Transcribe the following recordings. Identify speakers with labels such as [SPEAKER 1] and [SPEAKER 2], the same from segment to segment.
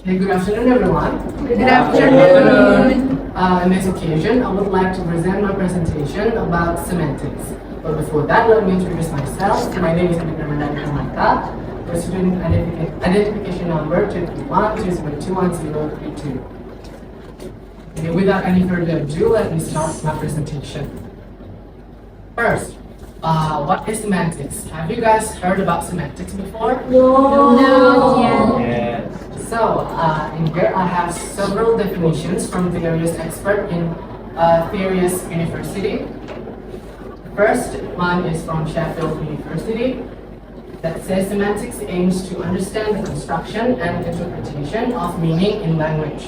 [SPEAKER 1] Hey, good afternoon, everyone.
[SPEAKER 2] Good afternoon.
[SPEAKER 1] On this occasion, I would like to present my presentation about semantics. But before that, let me introduce myself. My name is Bramanda, the student identification number 23120211032. Okay, without any further ado, let me start my presentation. First, what is semantics? Have you guys heard about semantics before?
[SPEAKER 2] No.
[SPEAKER 3] Yes.
[SPEAKER 1] So, in here I have several definitions from various experts in various university. First one is from Sheffield University that says semantics aims to understand the construction and interpretation of meaning in language.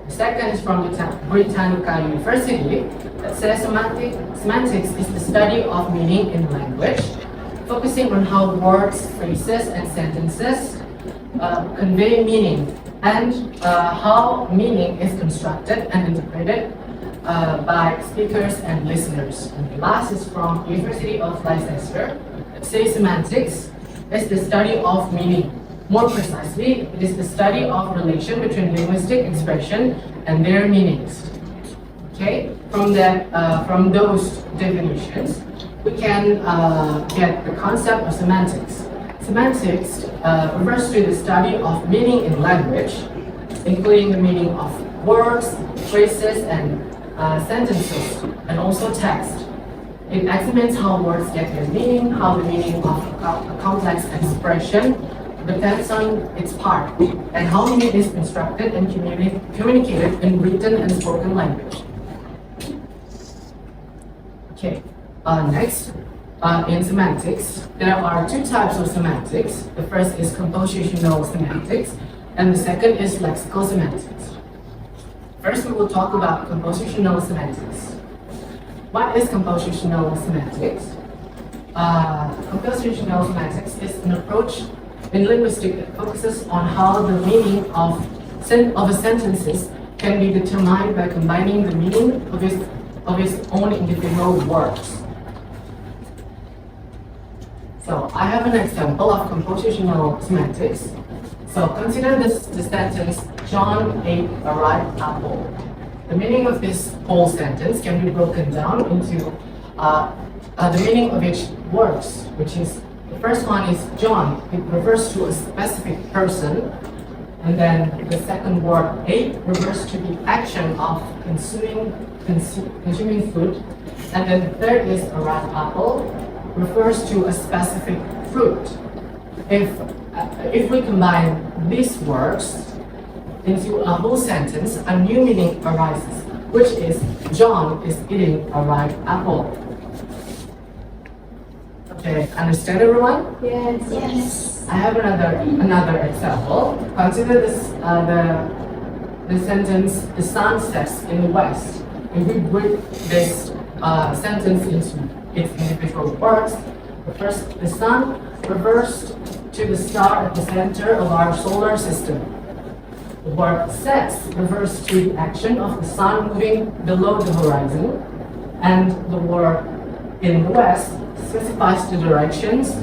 [SPEAKER 1] The second is from Britannica University that says semantics is the study of meaning in language, focusing on how words, phrases, and sentences convey meaning and how meaning is constructed and interpreted by speakers and listeners. And the last is from University of Leicester that says semantics is the study of meaning. More precisely, it is the study of relation between linguistic expression and their meanings. Okay, from those definitions, we can get the concept of semantics. Semantics refers to the study of meaning in language, including the meaning of words, phrases, and sentences, and also text. It examines how words get their meaning, how the meaning of a complex expression depends on its part, and how meaning is constructed and communicated in written and spoken language. Okay, next, in semantics, there are two types of semantics. The first is compositional semantics, and the second is lexical semantics. First, we will talk about compositional semantics. What is compositional semantics? Compositional semantics is an approach in linguistics that focuses on how the meaning of a sentences can be determined by combining the meaning of its own individual words. So I have an example of compositional semantics. So consider the sentence, John ate a ripe apple. The meaning of this whole sentence can be broken down into the meaning of each words, which is, the first one is John. It refers to a specific person. And then the second word, ate, refers to the action of consuming food. And then the third is a ripe apple, refers to a specific fruit. If we combine these words into a whole sentence, a new meaning arises, which is John is eating a ripe apple. Okay, understand everyone?
[SPEAKER 2] Yes.
[SPEAKER 1] I have another example. Consider this the sentence, the sun sets in the west. If we break this sentence into its individual words, the sun refers to the star at the center of our solar system. The word sets refers to the action of the sun moving below the horizon, and the word in the west specifies the directions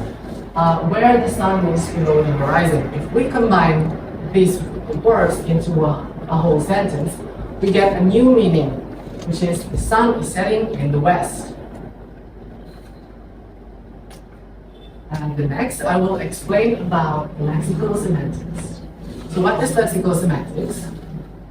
[SPEAKER 1] where the sun moves below the horizon. If we combine these words into a whole sentence, we get a new meaning, which is the sun is setting in the west. And the next, I will explain about lexical semantics. So what is lexical semantics?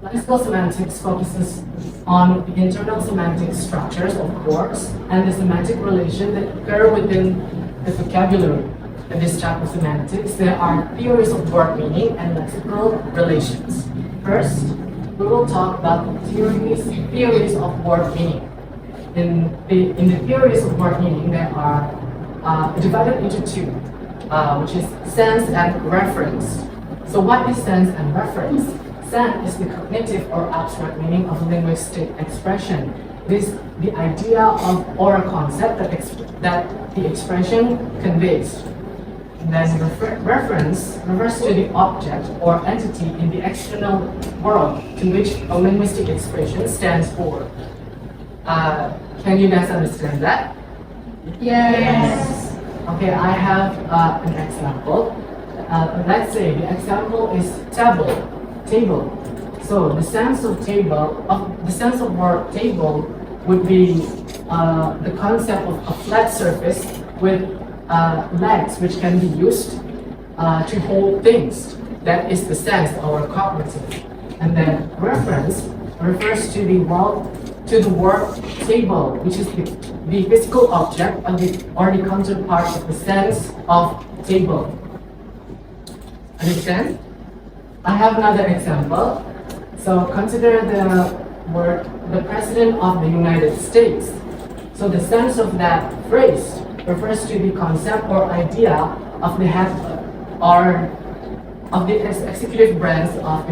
[SPEAKER 1] Lexical semantics focuses on the internal semantic structures of words and the semantic relation that occur within the vocabulary. In this type of semantics, there are theories of word meaning and lexical relations. First, we will talk about the theories of word meaning. In the theories of word meaning, there are divided into two, which is sense and reference. So what is sense and reference? Sense is the cognitive or abstract meaning of linguistic expression. It is the idea of or a concept that the expression conveys. And then reference refers to the object or entity in the external world to which a linguistic expression stands for. Can you guys understand that?
[SPEAKER 2] Yes.
[SPEAKER 1] Okay, I have an example. Let's say the example is table. table. So the sense of word table would be the concept of a flat surface with legs which can be used to hold things. That is the sense or cognitive. And then reference refers to the word table, which is the physical object or the counterpart of the sense of table. Understand? I have another example. So consider the word the President of the United States. So the sense of that phrase refers to the concept or idea of the head or of the executive branch of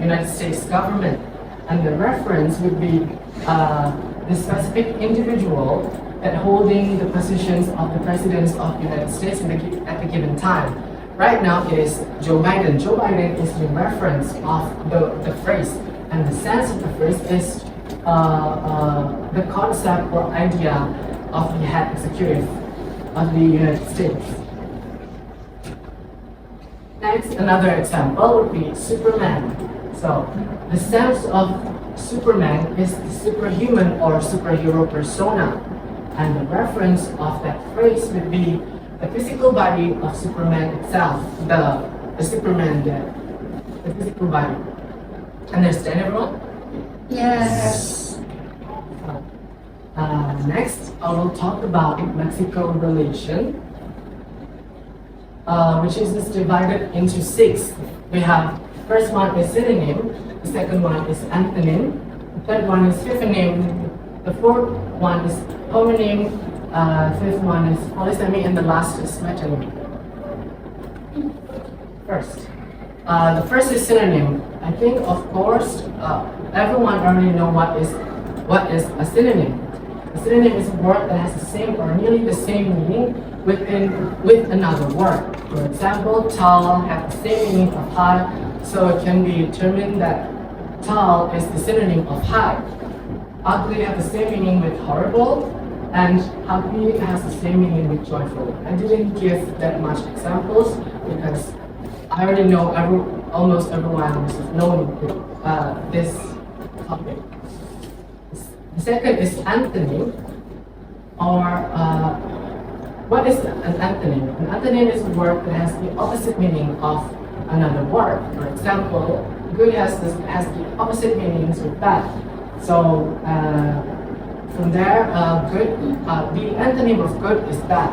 [SPEAKER 1] United States government. And the reference would be the specific individual that holding the positions of the presidents of the United States at the given time. Right now it is Joe Biden. Joe Biden is the reference of the phrase, and the sense of the phrase is the concept or idea of the head executive of the United States. Next, another example would be Superman. So, the sense of Superman is the superhuman or superhero persona, and the reference of that phrase would be the physical body of Superman itself, the Superman, the physical body. Understand, everyone?
[SPEAKER 2] Yes.
[SPEAKER 1] Next, I will talk about Mexico relation, which is divided into 6. We have first one is synonym, the second one is antonym, the third one is hyphonym, the fourth one is homonym, fifth one is polysemy, and the last is metonym. First, the first is synonym. I think, of course, everyone already know what is a synonym. A synonym is a word that has the same or nearly the same meaning with another word. For example, tall has the same meaning of high, so it can be determined that tall is the synonym of high. Ugly has the same meaning with horrible, and happy has the same meaning with joyful. I didn't give that much examples because I already know almost everyone must have known this topic. The second is antonym, or what is an antonym? An antonym is a word that has the opposite meaning of another word. For example, good has the opposite meanings with bad. So from there, the antonym of good is bad.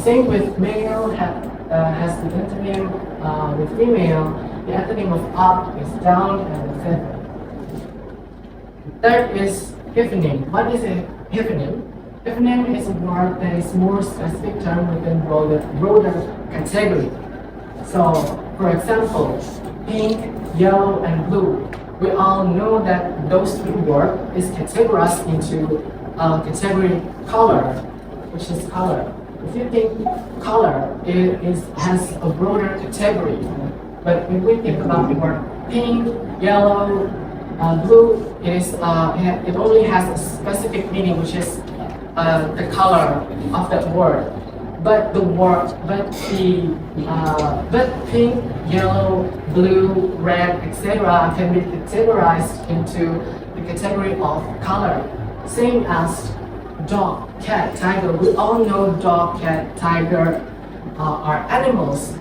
[SPEAKER 1] Same with male has the antonym with female. The antonym of up is down and feather. Third is hyphonym. What is a hyphonym? Hyphonym is a word that is more specific term within broader category. So, for example, pink, yellow, and blue. We all know that those three words is categorized into category color, which is color. If you think color, it has a broader category. But if we think about the word pink, yellow, blue, it only has a specific meaning, which is the color of that word. But pink, yellow, blue, red, etc. can be categorized into the category of color. Same as dog, cat, tiger. We all know dog, cat, tiger are animals.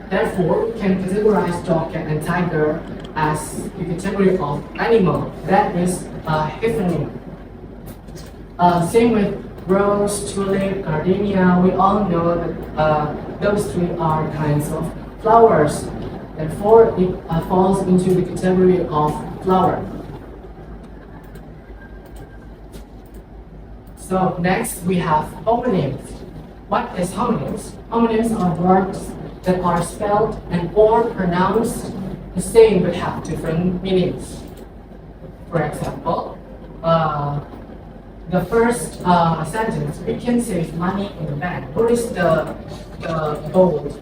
[SPEAKER 1] Therefore, we can categorize dog, cat, and tiger as the category of animal. That is hyphonym. Same with rose, tulip, gardenia. We all know that those three are kinds of flowers. Therefore, it falls into the category of flower. So next we have homonyms. What is homonyms? Homonyms are words that are spelled and or pronounced the same but have different meanings. For example, the first sentence, we can save money in the bank. What is the bold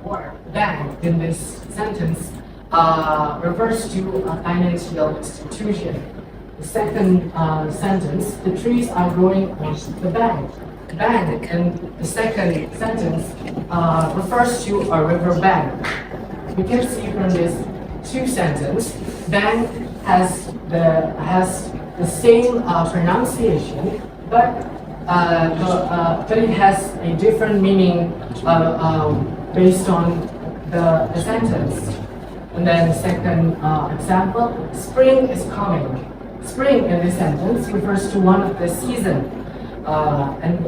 [SPEAKER 1] word? Bank in this sentence refers to a financial institution. The second sentence, the trees are growing on the bank. Bank in the second sentence refers to a river bank. we can see from this two sentence, Ben has the same pronunciation, but it has a different meaning based on the sentence. And then the second example, spring is coming. Spring in this sentence refers to one of the season, and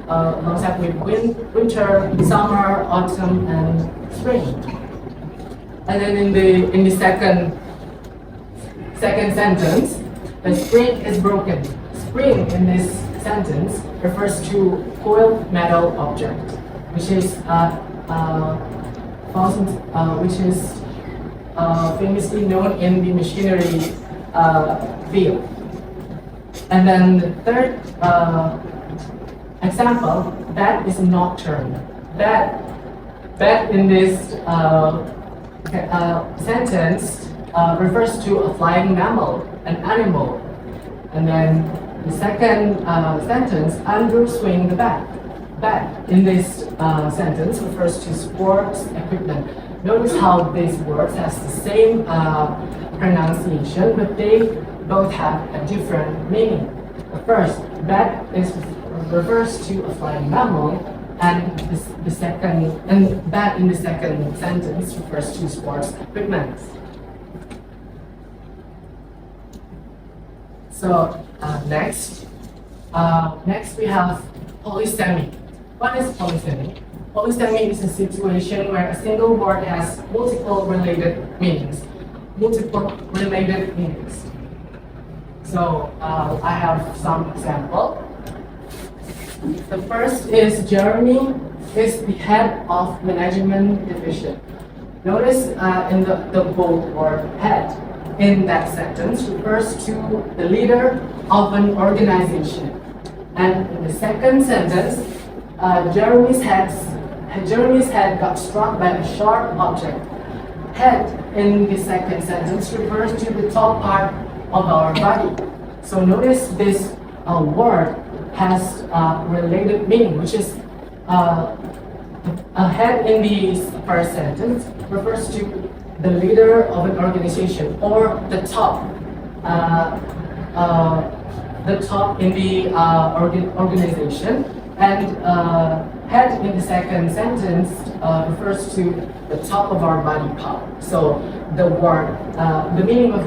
[SPEAKER 1] alongside with winter, summer, autumn, and spring. And then in the second sentence, the spring is broken. Spring in this sentence refers to coiled metal object, which is famously known in the machinery field. And then the third example, bat is nocturne. Bat in this sentence refers to a flying mammal, an animal. And then the second sentence, Andrew swing the bat. Bat in this sentence refers to sports equipment. Notice how these words has the same pronunciation, but they both have a different meaning. The first, bat refers to a flying mammal, and the second, and bat in the second sentence refers to sports equipment. So next we have polysemy. What is polysemy? Polysemy is a situation where a single word has multiple related meanings. So I have some example. The first is Jeremy is the head of management division. Notice in the bold word head in that sentence refers to the leader of an organization. And in the second sentence, Jeremy's head got struck by a sharp object. Head in the second sentence refers to the top part of our body. So notice this word has related meaning, which is a head in the first sentence refers to the leader of an organization, or the top in the organization, and head in the second sentence refers to the top of our body part. So the word, the meaning of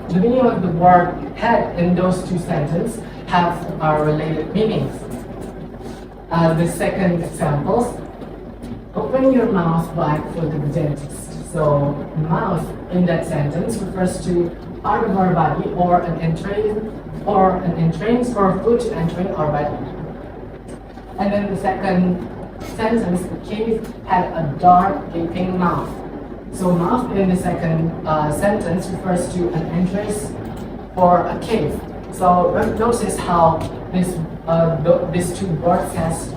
[SPEAKER 1] the meaning of the word head in those two sentences have related meanings. The second example, open your mouth wide for the dentist. So mouth in that sentence refers to part of our body, or an entrance or foot entering our body. And then the second sentence, the cave had a dark gaping mouth. So mouth in the second sentence refers to an entrance or a cave. So notice how these two words has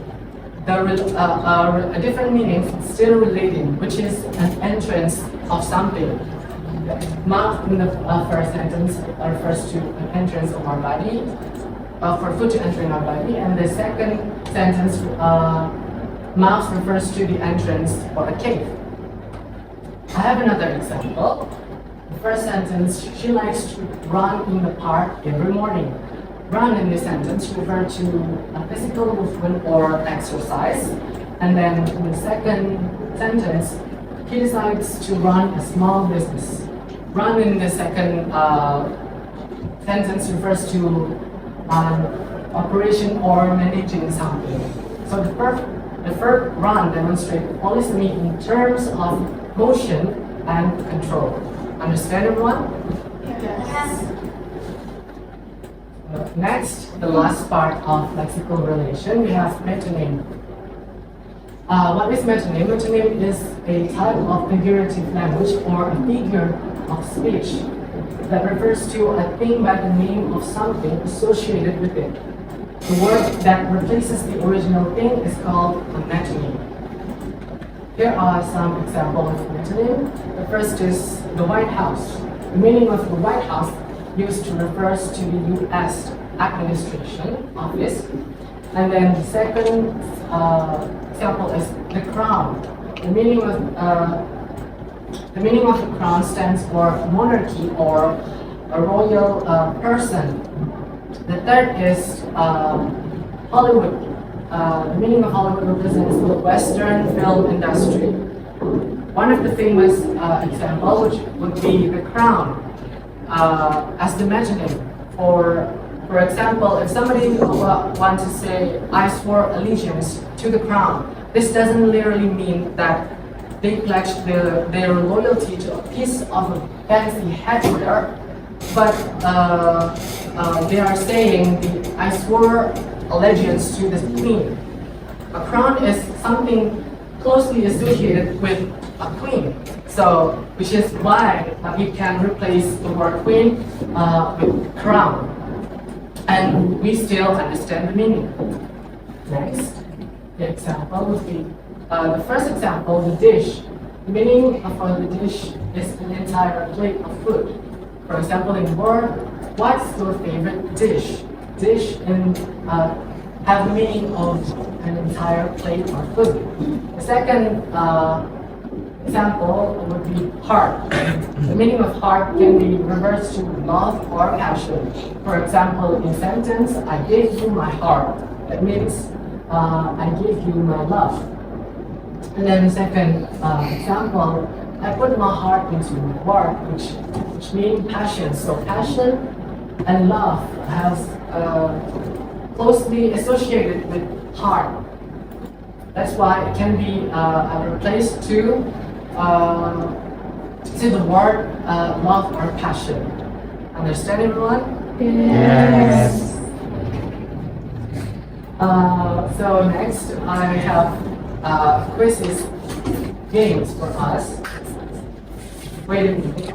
[SPEAKER 1] a different meaning, still relating, which is an entrance of something. Mouth in the first sentence refers to an entrance of our body, for foot entering our body, and the second sentence, mouth refers to the entrance for a cave. I have another example. The first sentence, she likes to run in the park every morning. Run in this sentence refers to a physical movement or exercise. And then in the second sentence, he decides to run a small business. Run in the second sentence refers to operation or managing something. So the verb run demonstrates polysemy in terms of motion and control. Understand, everyone?
[SPEAKER 2] Yes.
[SPEAKER 1] Next, the last part of lexical relation, we have metonym. What is metonym? Metonym is a type of figurative language or a figure of speech that refers to a thing by the name of something associated with it. The word that replaces the original thing is called a metonym. Here are some examples of metonym. The first is the White House. The meaning of the White House used to refers to the U.S. administration office. And then the second example is the crown. the meaning of the crown stands for monarchy or a royal person. The third is Hollywood. The meaning of Hollywood represents the Western film industry. One of the famous examples would be the crown as the metonym. For example, if somebody wants to say, I swore allegiance to the crown, this doesn't literally mean that they pledge their loyalty to a piece of a fancy headwear, but they are saying, I swore allegiance to the queen. A crown is something closely associated with a queen, so which is why we can replace the word queen with crown, and we still understand the meaning. Next, the example would be the first example, the dish. The meaning of the dish is an entire plate of food. For example, in word, what's your favorite dish? Dish in have the meaning of an entire plate of food. The second example would be heart. The meaning of heart can be reversed to love or passion. For example, in sentence, I gave you my heart. That means I give you my love. And then the second example, I put my heart into work, which means passion. So passion and love has closely associated with heart. That's why it can be replaced to the word love or passion. Understand, everyone?
[SPEAKER 2] Yes.
[SPEAKER 1] So next, I have quizzes, games for us. Wait a minute.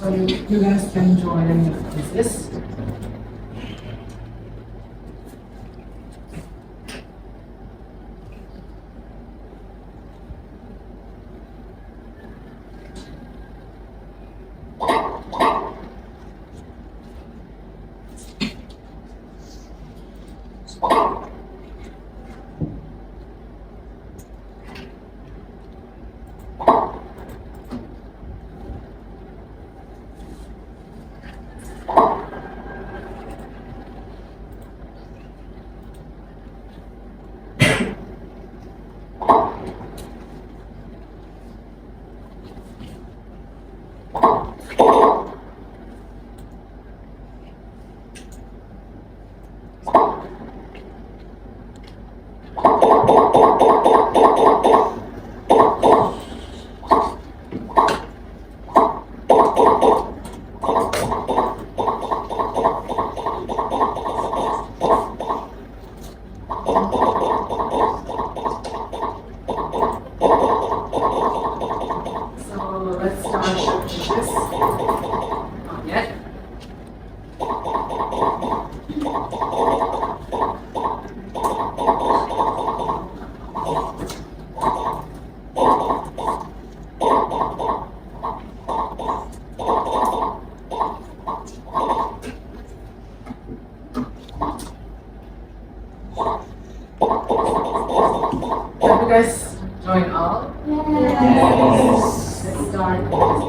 [SPEAKER 1] So you guys can join in with this. Let's start with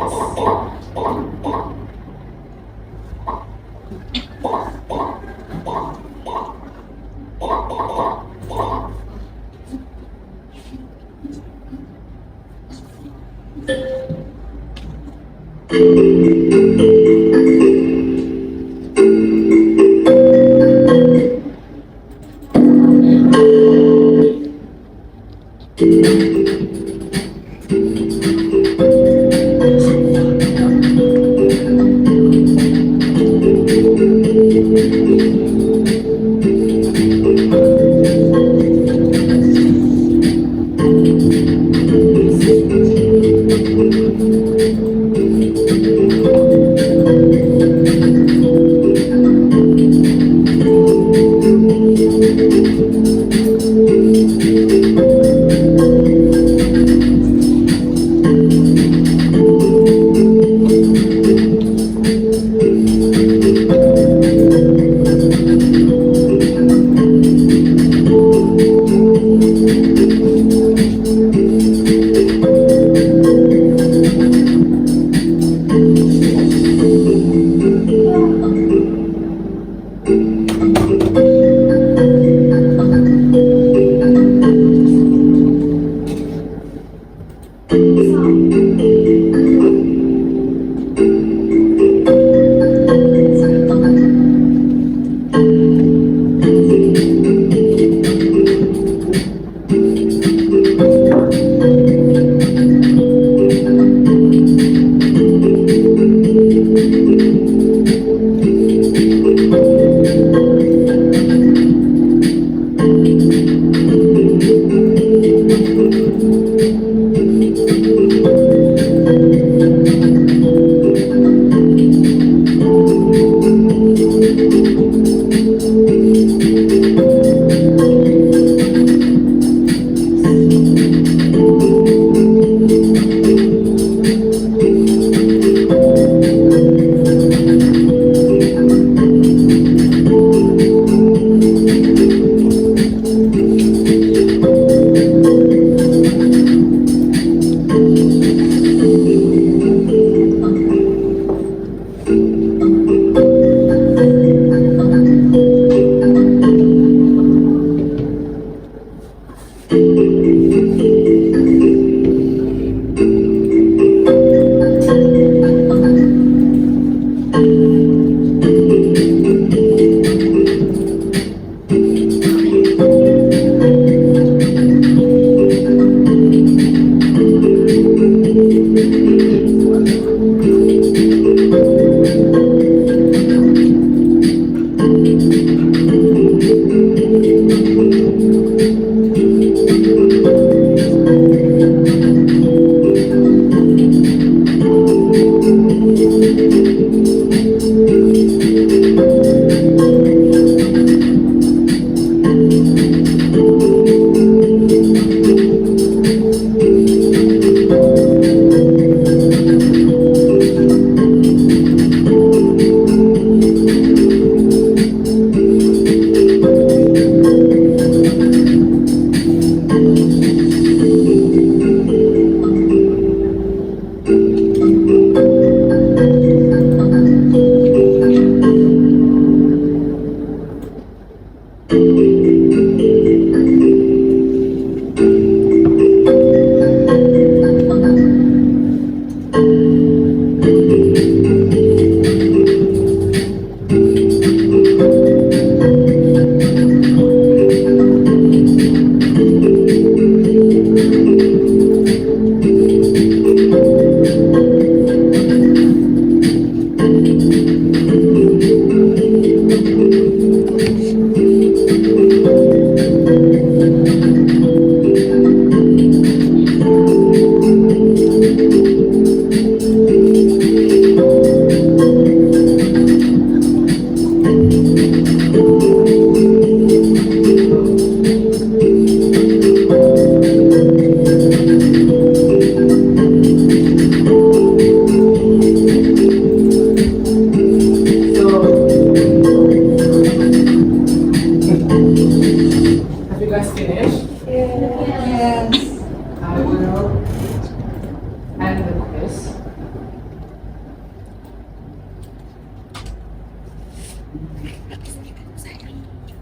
[SPEAKER 1] and the quiz.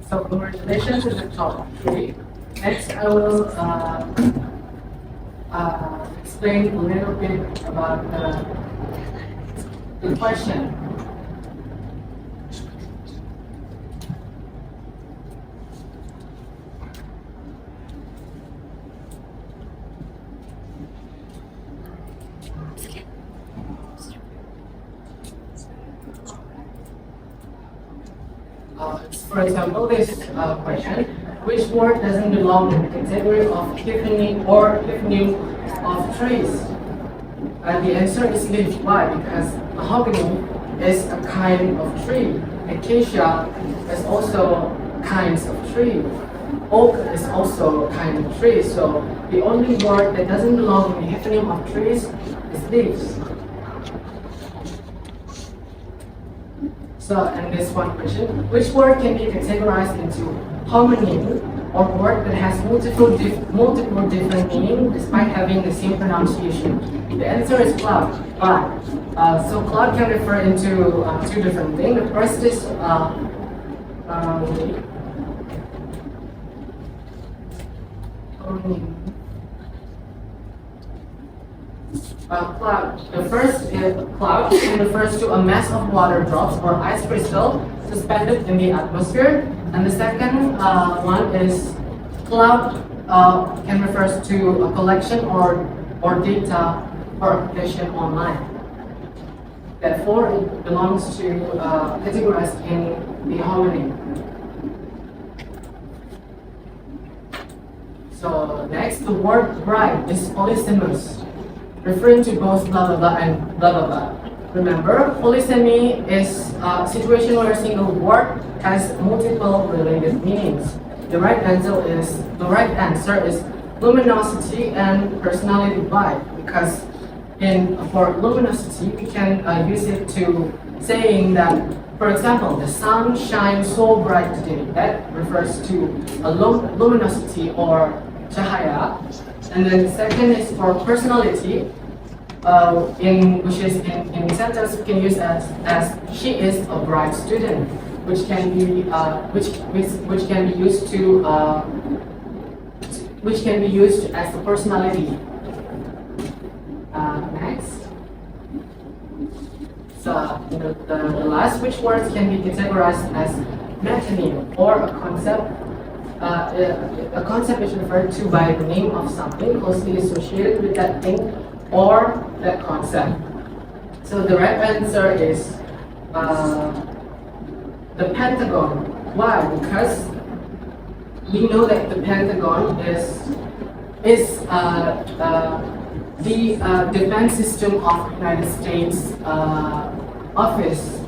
[SPEAKER 1] So congratulations to the top 3. Next, I will explain a little bit about the question. For example, this question, which word doesn't belong in the category of epiphany or eponym of trees? The answer is leaf. Why? Because mahogany is a kind of tree. Acacia is also kinds of tree. Oak is also a kind of tree. So the only word that doesn't belong in the eponym of trees is leaves. So, and this one question, which word can be categorized into homonym or word that has multiple different meanings despite having the same pronunciation? The answer is cloud. Why? So cloud can refer into 2 different things. The first is cloud. The first is cloud and refers to a mass of water drops or ice crystal suspended in the atmosphere. And the second one is cloud can refers to a collection or data or application online. Therefore, it belongs to categorized in the homonym. So next, the word bright is polysemous, referring to both blah blah blah and blah blah blah. Remember, polysemy is a situation where a single word has multiple related meanings. The right answer is luminosity and personality vibe, because for luminosity we can use it to saying that, for example, the sun shines so bright today. That refers to a luminosity or cahaya. And then the second is for personality, which is in sentence we can use as she is a bright student, which can be which can be used to which can be used as a personality. Next, so the last, which words can be categorized as metonym or a concept. A concept is referred to by the name of something closely associated with that thing or that concept. So the right answer is the Pentagon. Why? Because we know that the Pentagon is the defense system of the United States office.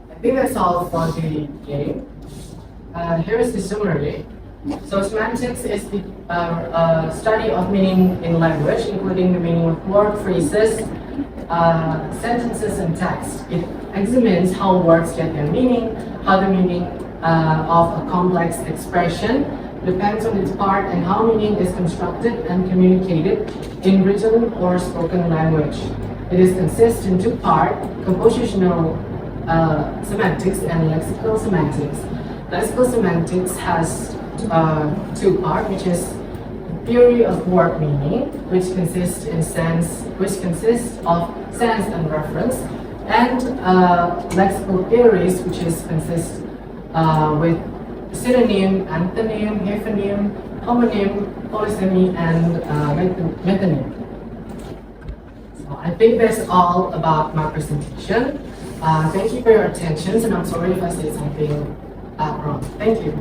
[SPEAKER 1] I think that's all for the game. Here is the summary. So semantics is the study of meaning in language, including the meaning of word, phrases, sentences, and text. It examines how words get their meaning, how the meaning of a complex expression depends on its part, and how meaning is constructed and communicated in written or spoken language. It is consists in 2 parts: compositional semantics and lexical semantics. Lexical semantics has 2 parts, which is theory of word meaning, which consists of sense and reference, and lexical theories, which consist with synonym, antonym, eponym, homonym, polysemy, and metonym. So I think that's all about my presentation. Thank you for your attention, and I'm sorry if I said something wrong. Thank you.